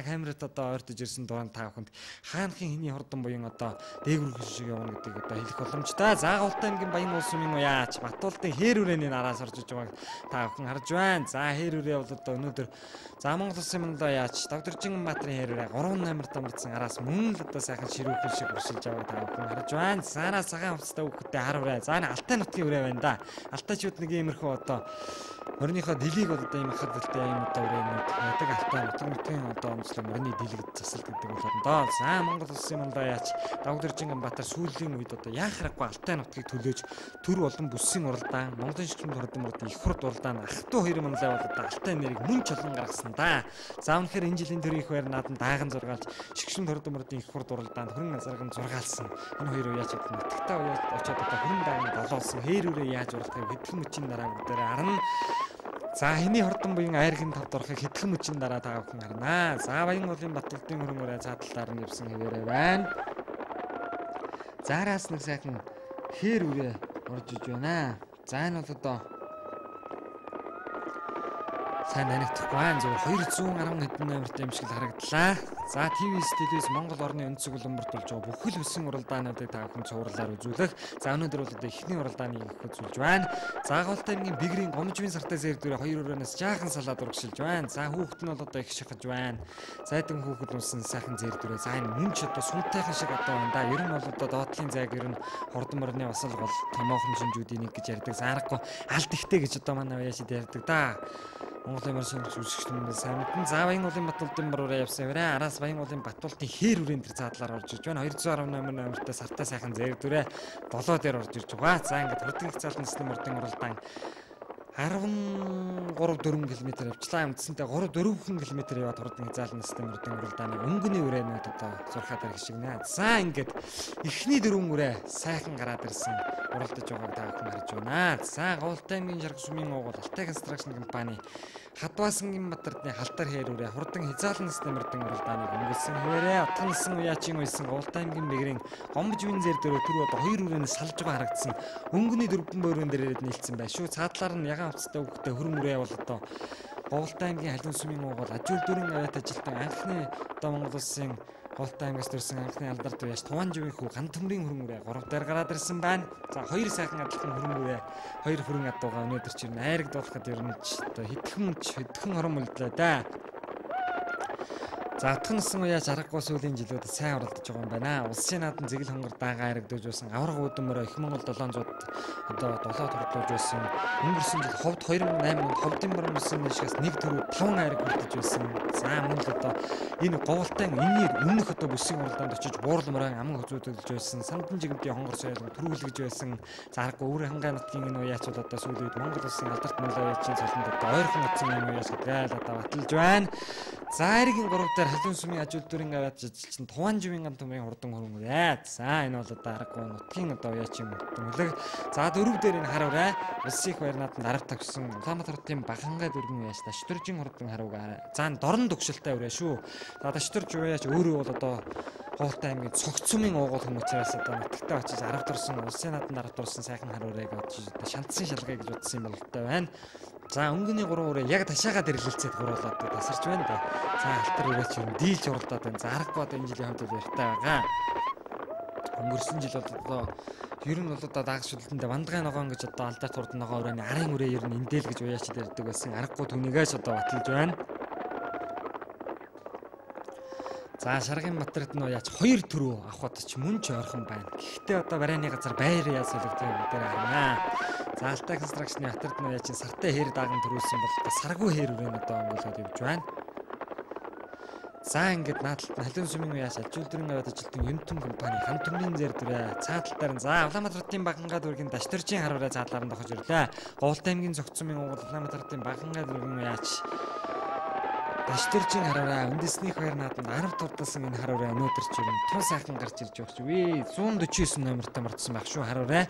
камерат одоо ойртож ирсэн дуран та бүхэнд хаанхын хэний хордон буян одоо дээгүр шиг явна гэдгийг одоо хэлэх боломжтой. Заагуултай аймгийн Баян улс юмын уяач Батуултын хээр үрээний нараас орж иж байгааг та бүхэн харж байна. За хээр үрээ бол одоо өнөөдөр за Монгол улсын юмын уяач доктор Жингэнбаатарын хээр үрээ 3 номерт амрсан араас мөн л одоо сайхан ширүүхэн шиг уршилж байгааг та бүхэн харж байна. Заанаа цагаан хувцастай хүүхэдтэй хар үрээ. Заана Алтай нутгийн үрээ байна да. Алтайчууд нэг иймэрхүү одоо орныхоо дэлийг бол одоо ийм хадгалтай юм одоо үрээнүүд байдаг Алтай нутгийн одоо онцлог мөрний дэлгэд засалт гэдэг бол орно. За Монгол улсын мандаа яач доктор Жингэнбаатар сүүлийн үед одоо яах хэрэггүй Алтай нутгийг төлөөж төр болон бүсийн уралдаан Монголын шигшмэл хордмордын их хурд уралдаан ах トゥ хоёр манлай бол одоо Алтай нэрийг мөн чолон гаргасан да. За үнэхээр энэ жилийн төрийн их байр наадан дааган зургаалж шигшмэл хордмордын их хурд уралдаанд хөрөн азарган зургаалсан. Энэ хоёр уяач нутагтаа уяач очоод одоо хөрөн дааган голоолсон хээр үрээ яаж уралдахыг хэдхэн мөчийн дараа бүгдээрээ харна. За хэний хордон буян айргийн тавд орохыг хэдхэн мөчийн дараа та бүхэн харнаа. За Баян улсын Батуултын хөрөн үрээ цааталтаар нь явсан хэвээрээ байна. Заараас нэг сайхан хээр үрээ орж иж байна. За энэ бол одоо сайн танигдахгүй байна. Зөвхөн 210 хэдэн номертай юм шиг л харагдлаа. За ТV студиэс Монгол орны өнцөг улмбарт болж байгаа бүхэл бүсийн уралдаануудыг та бүхэн цувралаар үзүүлэх. За өнөөдөр бол одоо эхний уралдааныг үзүүлж байна. Заагуултай аймгийн Бэгрийн Гомжвын сартай зэрэг дөрөв 2 өрөөнөөс жаахан салаад урагшилж байна. За хүүхэд нь бол одоо их шахаж байна. Зайдан хүүхэд унсан сайхан зэрэг дөрөв. За энэ мөн ч одоо сунтайхан шиг одоо байна да. Ер нь бол одоо доотлын зайг ер нь хордон морны басал гол томоохон шинжүүдийн нэг гэж ярьдаг. Заарахгүй алд ихтэй гэж одоо манай уяачид ярьдаг да. Монголын морь сонгогч үзэгчдэн самтан за Баян улсын Батуултын мороо явсан яваа. Араас Баян улсын Батуултын хээр үрийн тэр цаадлаар орж иж байна. 218 номертай сартай сайхан зэрэг дүрээ 7 дээр орж ирж байгаа. За ингээд хурдын их цаалт нэслийн мордын уралдаан 13-4 км явчлаа. Үндсэндээ 3-4 км яваад хурдын заалан нэслийн мордын уралдааны өнгөний үрээнүүд одоо зурхаад ирэх шиг нэ. За ингээд эхний 4 үрээ сайхан гараад ирсэн уралдаж байгааг та бүхэн харж байна. За Говьлтай аймгийн Шаргал сумын уугуул Алтай констракшн компани Хадваасангийн Батардны халтар хээр үрээ хурдан хязаалан нэслийн мордын уралдааныг өнгөрсөн хэвээрээ отхон нисэн уяачийн уйсан Говьлтай аймгийн Бэгрийн Гомжвын зэр дөрөв түр одоо 2 үрээс салж байгаа харагдсан. Өнгөний дөрвөн борын дээр нийлцсэн байна шүү. Цаадлаар нь ягаан хувцастай хүүхдээ хөрөн үрээ бол одоо Говьлтай аймгийн Халиун сумын уугуул Ажил дөрөн аваад ажилтан анхны одоо Монгол улсын Говьлтай аймгаас төрсэн анхны алдарт уяач Туванживын хүү Ган төмрийн хөрөн үрээ 3 дээр гараад ирсэн байна. За 2 сайхан адилхан хөрөн үрээ 2 хөрөн адуугаа өнөөдөр чинь айрагдуулахад ер нь одоо хэдхэн хорон мөлдлөө да. За атхан нисэн уяач аргагүй сүүлийн жилүүдэд сайн уралдаж байгаа юм байна. Улсын наадан зэгэл хонгор даага айрагдуулж байсан авраг үүдэн морой их Монгол 700 одоо 7 төрөлж байсан. Өнгөрсөн жил ховд 2008 онд ховдын морин улсын нэшгээс 1 төрөв 5 айраг хүртэж байсан. За мөн л одоо энэ Говьлтай энээр өмнөх одоо бүсийн уралдаанд очиж буурал моройн аман хөзөөдөлж байсан. Сандан жигмтийн хонгор соёлог төрүүлгэж байсан. За аргагүй өөр хангаан нутгийн энэ уяач бол одоо сүүлийн үед Монгол улсын алдарт мөлөөчийн цолонд одоо ойрхон утсан юм уяач гэдгээл одоо баталж байна. За айргийн 3 дээр Халиун сумын Ажил дөрөн аваад ажилчин Туванживын Ган төмрийн хурдан хөрөн үрээ. За энэ бол одоо аргагүй нутгийн одоо уяачийн мөлөг. За 4 дээр энэ хар ураа улсын их байр нааданд арга тавьсан Улаанбаатар хотын Багангай дөрвөн уяач Дашторжийн хурдан харуугаа. За дорн дөгшөлтэй үрээ шүү. За Дашторж уяач өөрөө бол одоо Говьлтай аймгийн Цогц сумын уугуул хүмүүцээс одоо нутагтаа очиж арга турсан улсын нааданд арга турсан сайхан хар урааг очиж одоо шантсан шалгая гэж утсан юм болтой байна. За өнгөний 3 үрээ яг ташаагаад ирлэлцээд хуруулаад тасарч байна да. За алтар үрээч юм дийлж уралдаад байна. За аргагүй одоо энэ жилийн хувьд яртай байгаа. Өнгөрсөн жил бол одоо ер нь бол одоо даагшуултанд вандгай ногоон гэж одоо алдарт хурдан ногоон үрээний арын үрээ ер нь эндэл гэж уяачид ярьдаг байсан. Аргагүй түүнийгээс одоо баталж байна. За Шаргын Батарт нь уяач 2 төрөө авахд ч мөн ч ойрхон байна. Гэхдээ одоо барайны газар байр яа солигдсон дээр харнаа. За Алтай констракшны Батарт нь уяач сартай хээр дааган төрүүлсэн бол одоо саргүй хээр үрэн одоо өнгөлөд явж байна. За ингээд наадалт нь Халиун сумын уяач Ажил дөрөн аваад ажилтан Юнтэн компани Ган төмрийн зэр дөрөө цааталтаар нь за Улаанбаатар хотын Багангай дүүргийн Дашторжийн хар ураа цаадлаар нь дохож ирлээ. Говьлтай аймгийн Цогц сумын уугуул Улаанбаатар хотын Багангай дүүргийн уяач Дашторжийн хар ураа үндэсний хоёр нааданд 10 турдсан энэ хар ураа өнөөдөр ч юм тун сайхан гарч ирж байгаа ч үе 149 номертай мартсан байх шүү хар ураа.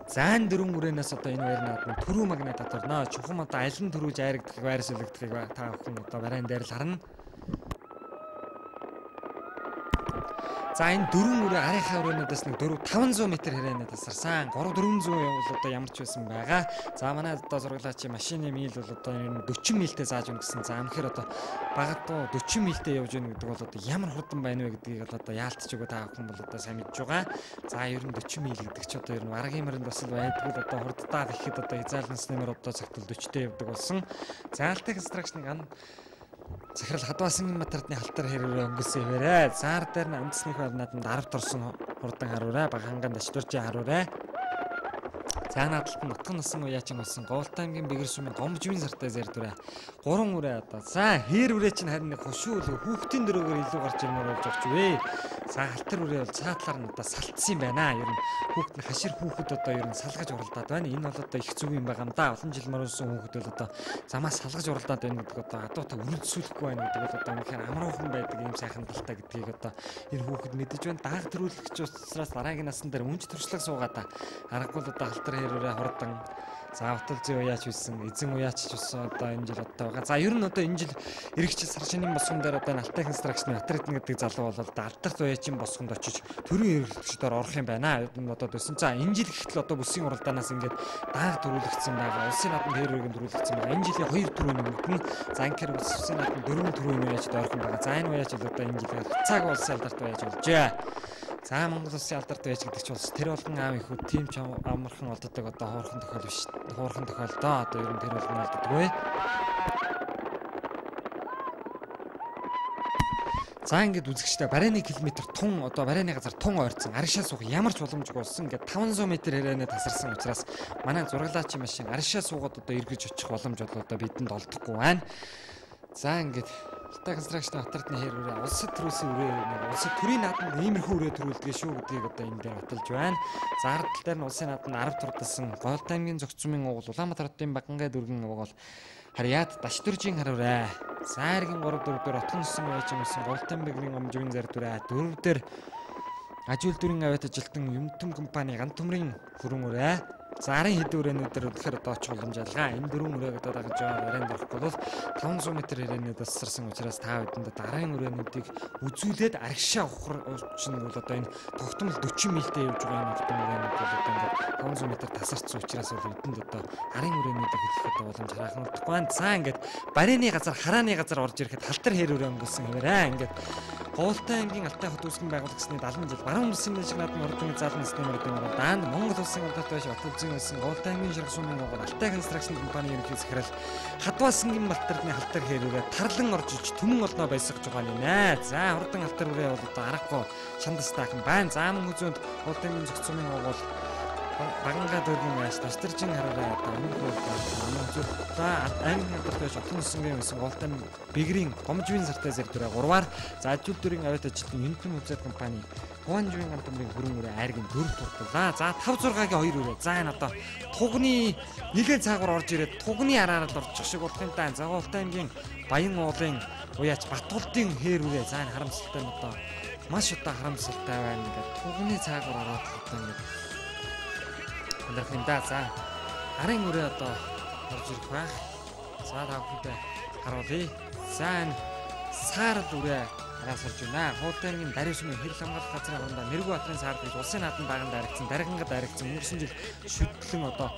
За энэ 4 үрээнээс одоо энэ хоёр нааданд төрүү магнит татварнаа. Чухам одоо аль нь төрүүж айрагдах байр солигдохыг та бүхэн одоо барайн дээр л харна. За энэ дөрвөн үрээ арийнхаа өрөөнөөдөөс нэг 400-500 м хэрэнээ тасарсан. 300-400 бол одоо ямар ч байсан байгаа. За манай одоо зурглаачийн машины мил бол одоо 40 милтэй зааж өгнө гэсэн. За үнэхээр одоо багадгүй 40 милтэй явж өгнө гэдэг бол одоо ямар хурдан байна вэ гэдгийг бол одоо яалтч өгөө та бүхэн бол одоо сайн мэдж байгаа. За ер нь 40 мил гэдэг чи одоо ер нь арга юмранд бас л байдгүй л одоо хурдтаа гэхэд одоо изаалнаас нэмэр одоо цагтл 40-тэй явдаг болсон. За Алтек констракшныг захирал Хадваасан матардны халтар хэрэг өнгөсөн хэвээрээ. Заар дээр нь амтсны хавнаад 10 торсон хурдан харуулаа. Багангаан дашдуржийн харуулаа. За наадалт нь нутган насан уяачин болсон Говьлтангийн бэгэр сумын гомжвийн сартай зэрдүрэ 3 үрээ одоо. За хээр үрээ чинь харин нэг хушуул хүүхдийн дөрөөгөр илүү гарч ирмээр болж байгаа ч вэ. За халтар үрээ бол цаатлаар нь одоо салтсан юм байна. Ер нь хүүхд нь хашир хүүхэд одоо ер нь салгаж уралдаад байна. Энэ бол одоо их зүг юм байгаа юм да. Олон жил мөрөөсөн хүүхэд бол одоо замаа салгаж уралдаад байна гэдэг одоо адуутай үргэлжлүүлэхгүй байна гэдэг бол одоо үнэхээр амархан байдаг юм сайхан талтай гэдгийг одоо энэ хүүхэд мэдэж байна. Дааг төрүүлэгч учраас дараагийн насан дээр үнж төршлөг суугаад та аргагүй л одоо халтар хэрүүрээ хурдан за утал зүй уяач үйсэн эзэн уяач ч болсон одоо энэ жил одоо байгаа. За ер нь одоо энэ жил эрэгч сар шинийн босгон дээр одоо Алтек констракшны Батридэн гэдэг залуу бол алдарт уяачийн босгонд очиж төрийн эрхлэгчдээр орох юм байна. Одоо төсөн. За энэ жил гэхтэл одоо бүсийн уралдаанаас ингээд дааг төрүүлэгдсэн байгаа. Улсын наадмын хэрүүрийг төрүүлэгдсэн байгаа. Энэ жилийн 2 төрөний мөнгөн за инхээр бүсийн наадмын 4 төрөний уяачд орхон байгаа. За энэ уяач бол одоо энэ жил цаг улсын алдарт уяач болжээ. За Монгол улсын алдарт уяач гэдэг чинь улс тэр болгон аав ихүүд тийм ч амархан олддог одоо хоорхон тохиол биш. Хоорхон тохиол доо одоо ер нь тэр болгон олддог вэ. За ингээд үзэгчтэй барайны километр тун одоо барайны газар тун ойрцсон аришаа суух ямар ч боломжгүй болсон. Ингээд 500 м хэрэнээ тасарсан учраас манай зурглаачийн машин аришаа суугаад одоо эргэж очих боломж бол одоо бидэнд олдохгүй байна. За ингээд Алтек констракшны Батридны хэрүүрээ улсад төрүүлсэн үрээ улсад төрийн наадманд иймэрхүү үрээ төрүүлдэг шүү гэдгийг одоо энэ дээр баталж байна. За ардтал дээр нь улсын наадманд 10 турдсан Говьлтангийн зөгцмийн угуул Улаанбаатар хотын Багангаа дүүргийн угуул Харьяат дашдуржийн харуулаа. Сайргийн 3-4 дээр отгон нусан уяачин болсон Говьлтан бэгрийн гомжвийн зардүрээ 4 дээр ажил дүрийн аваад ажилтан Юмтөм компани ганц төмрийн хөрөн үрээ. За арын хэд үрээнүүдээр үнэхээр одоо очих боломж алгаа. Энэ дөрвөн үрээг одоо дагаж байгаа барайнд орохгүй бол 500 м хэрээнээ тасарсан учраас та бүхэнд дараагийн үрээнүүдийг үзүүлээд аргишаа ухрчин бол одоо энэ тогтмол 40 милтэй явж байгаа энэ тогтмол үрээнүүд бол одоо ингээд 500 м тасарсан учраас бол бидэнд одоо арын үрээнүүдийг хэлэх одоо боломж хараахан удахгүй байна. За ингээд барайны газар харааны газар орж ирэхэд халтар хээр үрээ өнгөрсөн хэвээрээ ингээд Говьлтангийн Алтай хот үүсгэн байгуулагчны 70 жил баруун улсын шиг наадмын урдны заалны систем ордын даанд Монгол улсын алдарт байж Батлзын улсын Говьлтангийн ширх сумын угуул Алтек констракшн компани ерөнхий захирал Хадваасан Батридны халтар хэрүүрээ тарлан орж иж төмөн олноо байсгаж байгаа нэ. За хурдан халтар үрээ бол одоо аргагүй шандас таахан байна. За мөн үзүүнд Говьлтангийн зохицол сумын угуул Багангаа дүүргийн яаш дашдуржийн харуулаа одоо өмнөх үзүүл за англи алдарт байж отгон нусан Говьлтан бэгрийн гомжвийн сартай зэрдүрээ 3-аар за ажил дүрийн аваад ажилтны Юмтөм үзээд компани Гуанжвийн ганц төмрийн хөрөн үрээ айргийн 4 турдлаа. За 5-6-гийн 2 үрээ. За энэ одоо тугны нэлээд цаагаар орж ирээд тугны араар л орчих шиг болох юм даа. За Говьлтангийн Баян уулын уяач Батулдын хээр үрээ. За энэ харамсалтай нь одоо маш одоо харамсалтай байна. Ингээд тугны цаагаар ороод одоо ингээд хандах юм даа. За арын үрээ одоо орж ирэх байх. За та бүхэнд харуулъя. За энэ саард үрээ араас орж байна. Говьлтангийн дарийн сумын хэрэг хамгаалах газрын орондоо Мэргүү Батрын саард гэж улсын наадмын баганд харигдсан, даргангад харигдсан өнгөрсөн жил шүтлэн одоо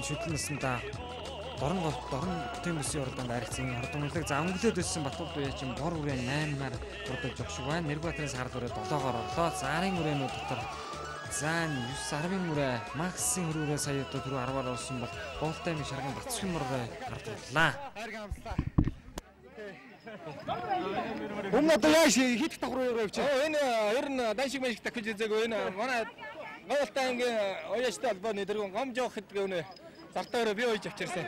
шүтлэн наснда дорн тийм бүсийн уралдаанд харигдсан хурдмалаг за өнгөлөөд өссөн Батулд уяачин бор үрээ 8-аар хурдаж явах шиг байна. Мэргүү Батрын саард үрээ 7-оор орлоо. За арын үрээнүүд дотор за 9-10-ын үрээ Максын хөрөөрөө сая одоо түрүү 10-аар орсон бол Говьлтангийн шарган Бацхан мөрөө гарлаа. Одоо яаш хийх давхар уу явчих. Энэ ер нь даншиг мэшиг дахиж үзээгүй энэ манай Говьлтангийн уяачтай холбооны дэргэн гомжоох гэдэг үнэ зартаараа би ойж авчирсан.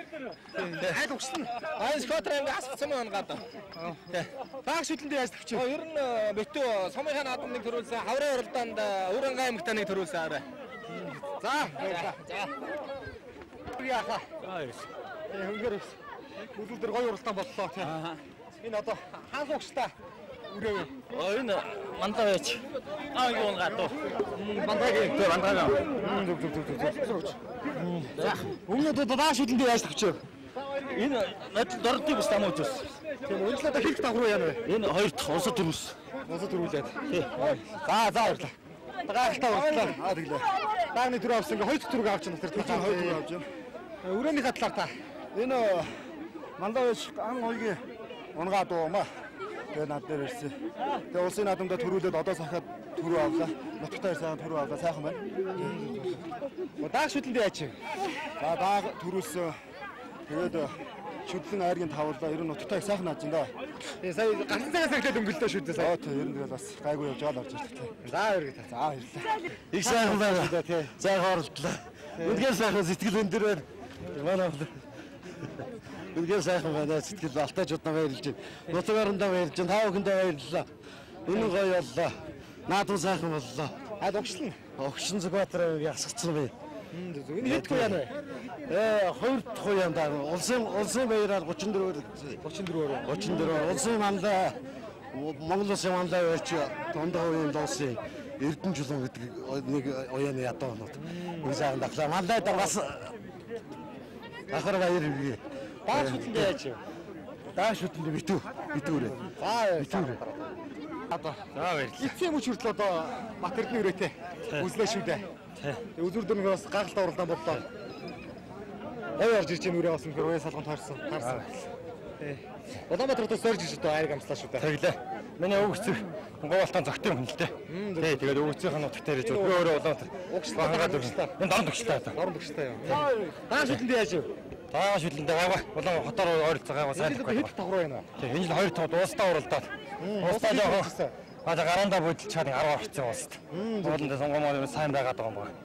Айл өгсөн. Айл скотрын газ цэм гад. Баах шүтлэнд яаж тавчих. Ер нь битүү сумынхаа наадмыг төрүүлсэн хаврын уралдаанд Өрөнгай аймагтаныг төрүүлсэн арай. За. Яаха. Хөнгөр бүлдэр гоё уралдаан боллоо тийм. Энэ одоо хаан суугчтай үрээ. Энэ мандаа яач. Юу гадуу. Мандагийн тэр мандаа. За. Өмнөд дааш шүлэндээ яаж тавчих. Энэ дордыг бас тамаа үзсэн. Тийм үнэхээр одоо хэрэг давхар яана вэ? Энэ хоёр дахь улсад төрүүлсэн. Босоо төрүүлээд. За баярлалаа. Гайхалтай боллоо. Тэглээ. Дагны төрөө авсан ингээ 2 төрөг авч байгаа тэр 2 төрөг авч байна. Өрөөний хатлаар та. Энэ мандаж ан ойгийн унгаа дуумаа. Тэгээ над дээр ирсэн. Тэгээ улсын наадамдаа төрүүлээд одоо сахаад төрөө авлаа. Нутагтаа сайхан төрөө авлаа. Сайхан байна. Дааг шүтлэндээ яач. За дааг төрүүлсэн. Тэгээд шүтлэн айргийн тавлаа. Ер нь нутагтаа сайхан нааж энэ. Тэгээ сая ганцхан цагаас эхлээд өнгөлдөө шүтлээ сая. Ер нь тэгээд бас гайгүй явж байгаа л орж ирдэг. За баярлалаа. За баярлалаа. Их сайхан байна. Тий. Сайхан оролдлоо. Үнэхээр сайхан сэтгэл өндөр байна. Манай үнэхээр сайхан байна. Сэтгэл алтайчудаа баярлж байна. Нутагаарандаа баярлж байна. Та бүхэндээ баярлалаа. Үнэн гоё боллоо. Наадам сайхан боллоо. Огшлон. Огшин Зүбаатар ясгцсан бай. Энэ хэд хуу яана вэ? Хоёр дахь хуянд улсын баяраар 34 улсын мандаа Монгол улсын мандаа барьж тондоо хуянд доосын Эрдэнэ чулуун гэдэг нэг уяаны ядуу оноод энэ сайхан давлаа. Мандаа дээр бас ахар баяр хүргэе. Дааг шүтлэндээ яач. Дааг шүтлэндээ битүүрээ. Битүүрээ. Одоо баярлалаа. Эцсийн мөч хүртэл одоо Бат Эрдэнэ өрөөтэй үзлээ шүү дээ. Тэгээ үзүр дөрөнгөө бас гайхалтай уралдаан боллоо. Ой орж ирж байгаа нүрээ бас үнэхээр уяа салганд таарсан. Улаанбаатараас сорж ирж одоо айрг амслаа шүү дээ. Тэглээ. Миний өвгцөг Монголтан зөгтөн хүн л дээ. Тий, тэгээд өвгцөгийн нутагтаар ирж би өөрөө Улаанбаатар. Угшлаад өгчлээ. Энэ дорн өгчлээ. Дорн өгчлээ юу. Дааг шүтлэндээ яаш вэ? Дааг шүтлэндээ гайваа. Улаан хотоор ойролцоо гайваа сайн. Хэд тавруу байна. Тий, энэ жил 2 тав дуустаа уралдаад. Дуустаа жоо. Гараандаа бодолчаад 10 орцсон ууст. Ууландаа сонгомоор сайн байгаад байгаа юм байна.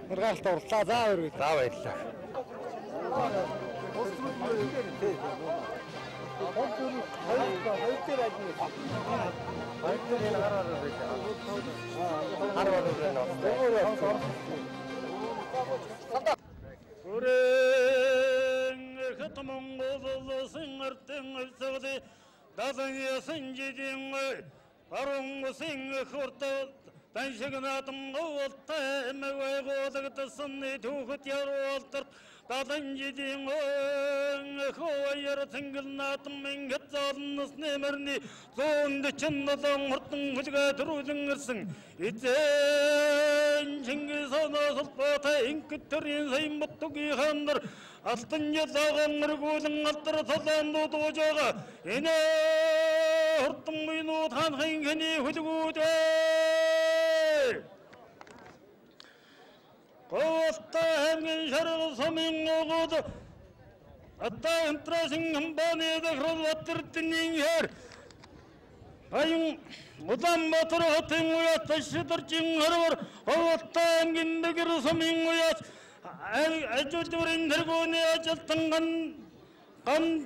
Гайхалтай урлаа. За баярлалаа. За баярлалаа. Dadan yediğin havayara tıngılnadım men getzalınız nemerni zonda çınnadan hırtın hıcıga durudun İten Cengiz Han'a sulpata inkittirin sayın mutlu gihandır altın yedağın mırgudun altır sazan dudu ocağa ine hırtın mıynu tanhın geni hıcıgudu Kosta hemgen şarıl samin oğudu Hatta entrasın hambaniye de kırılvattırttinin yer Ayın udan batır hatın uyat taşıdır çıngar var Hatta hemgen de kırıl samin uyat Acıcı var indirguni acıttın kan